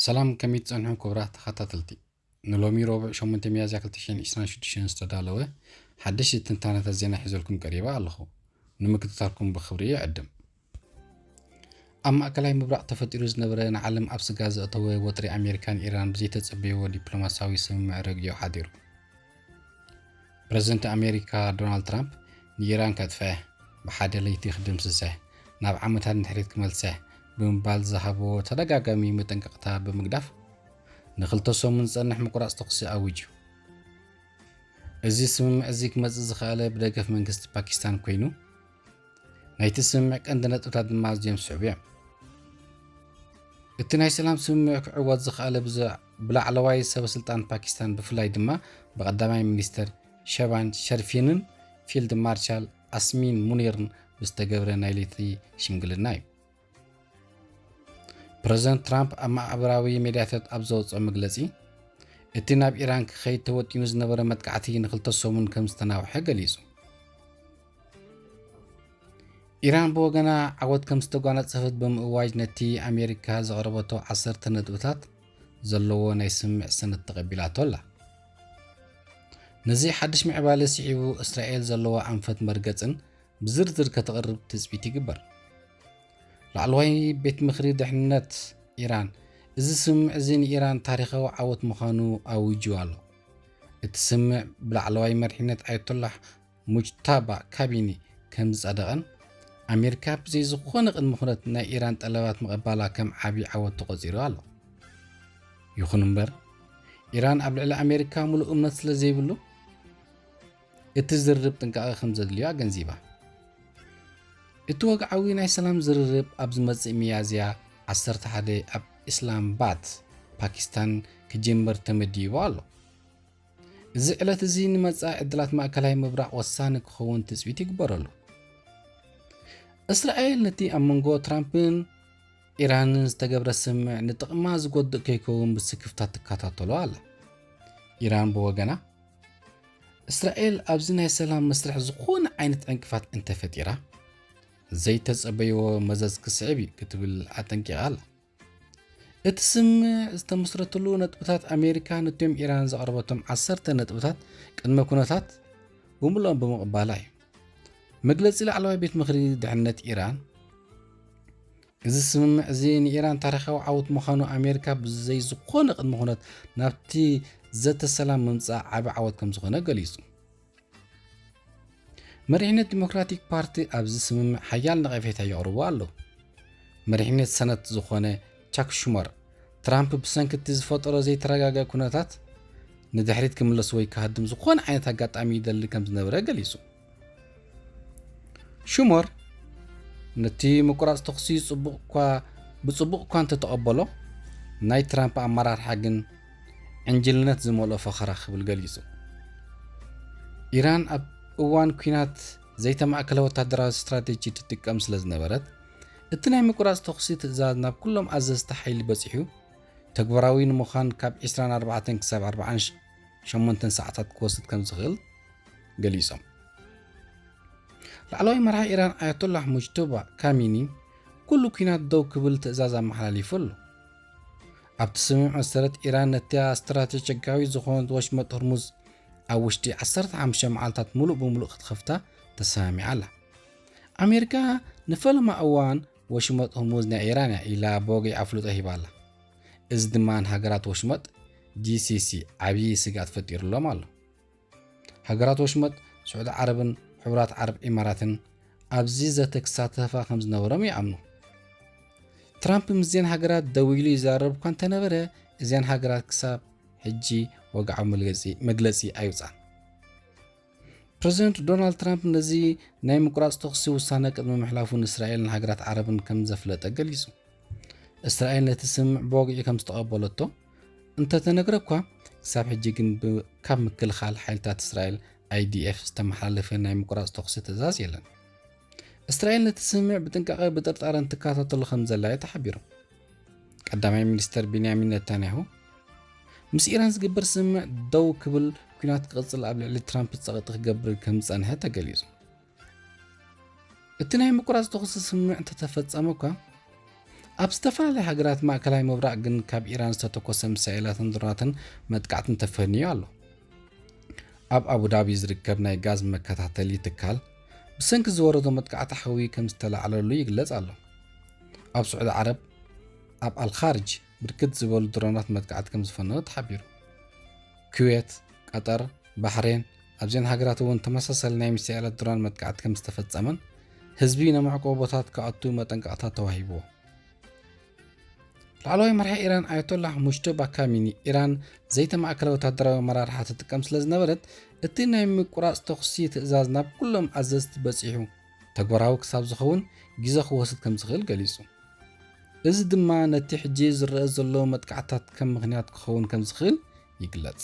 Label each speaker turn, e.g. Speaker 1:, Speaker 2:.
Speaker 1: سلام كميت صنعو كبرات خطاتلتي نلومي ربع شمنت ميازا كلتشين إسران شدشين استدالوه حدش التنتانة الزينة حيزولكم قريبا اللخو نمكتتاركم بخبرية عدم أما أكلاي مبرع تفتيروز نبرين عالم أبس غاز أطوي وطري أمريكان إيران بزيتة تسبيه وديبلوماساوي سمع رقيو حاديرو بريزنت أمريكا دونالد ترامب نيران كدفاه بحادة ليتي خدم سساه ناب عمتها نحريت كمالساه بمبال زهبو تدقاقامي متنققتها بمقداف نخلطو من صنح مقراص تقصي أوجو እዚ ስምምዕ እዚ ክመጽእ ዝኽኣለ ብደገፍ መንግስቲ ፓኪስታን ኮይኑ ናይቲ ስምምዕ ቀንዲ ነጥብታት ድማ ኣዝዮም ስዕቡ እዮም እቲ ናይ ሰላም ስምምዕ ክዕወት ዝኽኣለ ብላዕለዋይ ሰበስልጣን ፓኪስታን ብፍላይ ድማ ብቐዳማይ ሚኒስተር ሸባን ሸርፊንን ፊልድ ማርሻል ኣስሚን ሙኒርን ብዝተገብረ ናይ ለይቲ ሽምግልና እዩ ፕረዚደንት ትራምፕ ኣብ ማሕበራዊ ሚድያታት ኣብ ዘውፅኦ መግለጺ እቲ ናብ ኢራን ክኸይድ ተወጢኑ ዝነበረ መጥቃዕቲ ንኽልተ ሰሙን ከም ዝተናውሐ ገሊጹ ኢራን ብወገና ዓወት ከም ዝተጓነፀፈት ብምእዋጅ ነቲ ኣሜሪካ ዘቕረበቶ 10 ነጥብታት ዘለዎ ናይ ስምምዕ ሰነድ ተቐቢላቶ ኣላ ነዚ ሓድሽ ምዕባለ ስዒቡ እስራኤል ዘለዎ ኣንፈት መርገፅን ብዝርዝር ከተቕርብ ትፅቢት ይግበር ላዕለዋይ ቤት ምኽሪ ድሕንነት ኢራን እዚ ስምምዕ እዚ ንኢራን ታሪኻዊ ዓወት ምዃኑ ኣውጁ ኣሎ እቲ ስምምዕ ብላዕለዋይ መሪሕነት ኣያቶላህ ሙጅታባ ካቢኒ ከም ዝጸደቐን ኣሜሪካ ብዘይ ዝኾነ ቅድሚ ኩነት ናይ ኢራን ጠለባት ምቕባላ ከም ዓብዪ ዓወት ተቖፂሩ ኣሎ ይኹን እምበር ኢራን ኣብ ልዕሊ ኣሜሪካ ሙሉእ እምነት ስለ ዘይብሉ እቲ ዝርርብ ጥንቃቐ ከም ዘድልዮ ኣገንዚባ እቲ ወግዓዊ ናይ ሰላም ዝርርብ ኣብ ዝመጽእ ሚያዝያ 11 ኣብ ኢስላማባድ ፓኪስታን ክጅምር ተመዲቡ ኣሎ እዚ ዕለት እዚ ንመጻኢ ዕድላት ማእከላይ ምብራቕ ወሳኒ ክኸውን ትፅቢት ይግበረሉ እስራኤል ነቲ ኣብ መንጎ ትራምፕን ኢራንን ዝተገብረ ስምምዕ ንጥቕማ ዝጎድእ ከይከውን ብስክፍታት ትከታተሎ ኣላ ኢራን ብወገና እስራኤል ኣብዚ ናይ ሰላም መስርሕ ዝኾነ ዓይነት ዕንቅፋት እንተፈጢራ ዘይተጸበዮ መዘዝ ክስዕብ ክትብል ኣጠንቂቓ ኣላ እቲ ስምምዕ ዝተመስረተሉ ነጥብታት ኣሜሪካ ነቶም ኢራን ዘቕረበቶም 10 ነጥብታት ቅድመ ኩነታት ብምሉኦም ብምቕባላ እዩ መግለጺ ላዕለዋይ ቤት ምኽሪ ድሕንነት ኢራን እዚ ስምምዕ እዚ ንኢራን ታሪኻዊ ዓወት ምዃኑ ኣሜሪካ ብዘይ ዝኾነ ቅድመ ኩነት ናብቲ ዘተ ሰላም ምምጻእ ዓቢ ዓወት ከም ዝኾነ ገሊጹ መሪሕነት ዲሞክራቲክ ፓርቲ ኣብዚ ስምምዕ ሓያል ነቐፌታ የቕርቡ ኣለዉ መሪሕነት ሰነት ዝኾነ ቻክ ሹመር ትራምፕ ብሰንኪቲ ዝፈጠሮ ዘይተረጋገ ኩነታት ንድሕሪት ክምለስ ወይ ካህድም ዝኾነ ዓይነት ኣጋጣሚ ይደሊ ከም ዝነበረ ገሊጹ ሹመር ነቲ ምቁራጽ ተኽሲ ብጽቡቕ እኳ እንተተቐበሎ ናይ ትራምፕ ኣመራርሓ ግን ዕንጅልነት ዝመልኦ ፈኸራ ክብል ገሊጹ ኢራን ኣብ እዋን ኩናት ዘይተማእከለ ወታደራዊ ስትራቴጂ ትጥቀም ስለ ዝነበረት እቲ ናይ ምቁራጽ ተኽሲ ትእዛዝ ናብ ኩሎም ኣዘዝቲ ሓይሊ በፂሑ ተግባራዊ ንምዃን ካብ 24 ክሳብ 48 ሰዓታት ክወስድ ከም ዝኽእል ገሊጾም ላዕለዋይ መራሒ ኢራን ኣያቶላህ ሙጅተባ ካሚኒ ኩሉ ኩናት ደው ክብል ትእዛዝ ኣመሓላሊፉ ኣሎ ኣብቲ ስምምዕ መሰረት ኢራን ነቲ ስትራቴጂካዊ ዝኾነት ወሽመጥ ሆርሙዝ ኣብ ውሽጢ 15 መዓልታት ሙሉእ ብምሉእ ክትኸፍታ ተሰማሚዓ ኣላ ኣሜሪካ ንፈለማ እዋን ወሽመጥ ሆርሙዝ ናይ ኢራን እያ ኢላ ብወግዒ ኣፍልጦ ሂባ ኣላ እዚ ድማ ንሃገራት ወሽመጥ ጂሲሲ ዓብዪ ስጋት ፈጢሩሎም ኣሎ ሃገራት ወሽመጥ ስዑድ ዓረብን ሕቡራት ዓረብ ኢማራትን ኣብዚ ዘተ ክሳተፋ ከም ዝነበሮም ይኣምኑ ትራምፕ ምስዘን ሃገራት ደው ኢሉ ይዛረብ እኳ እንተነበረ እዚያን ሃገራት ክሳብ ሕጂ ወግዓዊ መግለጺ ኣይውፃን ፕረዚደንት ዶናልድ ትራምፕ ነዚ ናይ ምቁራጽ ተኽሲ ውሳነ ቅድሚ ምሕላፉ ንእስራኤልን ሃገራት ዓረብን ከም ዘፍለጠ ገሊጹ እስራኤል ነቲ ስምምዕ ብወግዒ ከም ዝተቐበለቶ እንተተነግረ እኳ ክሳብ ሕጂ ግን ካብ ምክልኻል ሓይልታት እስራኤል IDF ዝተመሓላለፈ ናይ ምቁራጽ ተኽሲ ትእዛዝ የለን እስራኤል ነቲ ስምምዕ ብጥንቃቐ ብጥርጣረን ትከታተሎ ከም ዘላ ተሓቢሩ ቀዳማይ ሚኒስተር ቤንያሚን ኔታንያሁ ምስ ኢራን ዝግበር ስምምዕ ደው ክብል ኩናት ክቕጽል ኣብ ልዕሊ ትራምፕ ፀቕጢ ክገብር ከም ዝጸንሐ ተገሊጹ እቲ ናይ ምቁራጽ ተኽሲ ስምምዕ እንተተፈጸመ እኳ ኣብ ዝተፈላለዩ ሃገራት ማእከላይ ምብራቕ ግን ካብ ኢራን ዝተተኮሰ ሚሳኤላትን ድሮናትን መጥቃዕትን ተፈንዩ ኣሎ። ኣብ ኣቡዳቢ ዝርከብ ናይ ጋዝ መከታተሊ ትካል ብሰንኪ ዝወረዶ መጥቃዕቲ ሓዊ ከም ዝተላዕለሉ ይግለጽ ኣሎ። ኣብ ስዑድ ዓረብ ኣብ ኣልኻርጅ ብርክት ዝበሉ ድሮናት መጥቃዕቲ ከም ዝፈነዩ ተሓቢሩ። ኩዌት፣ ቀጠር፣ ባሕሬን ኣብዘን ሃገራት እውን ተመሳሳሊ ናይ ሚሳኤላት ድሮን መጥቃዕቲ ከም ዝተፈጸመን ህዝቢ ንመዕቆቢ ቦታት ክኣቱ መጠንቀቕታት ተዋሂብዎ። ላዕለዋይ መራሒ ኢራን ኣያቶላህ ሙጅተባ ካሚኒ ኢራን ዘይተማእከለ ወታደራዊ ኣመራርሓ ትጥቀም ስለ ዝነበረት እቲ ናይ ምቁራጽ ተኽሲ ትእዛዝ ናብ ኩሎም ኣዘዝቲ በፂሑ ተግባራዊ ክሳብ ዝኸውን ግዜ ክወስድ ከም ዝኽእል ገሊጹ። እዚ ድማ ነቲ ሕጂ ዝረአ ዘሎ መጥቃዕትታት ከም ምኽንያት ክኸውን ከም ዝኽእል ይግለጽ።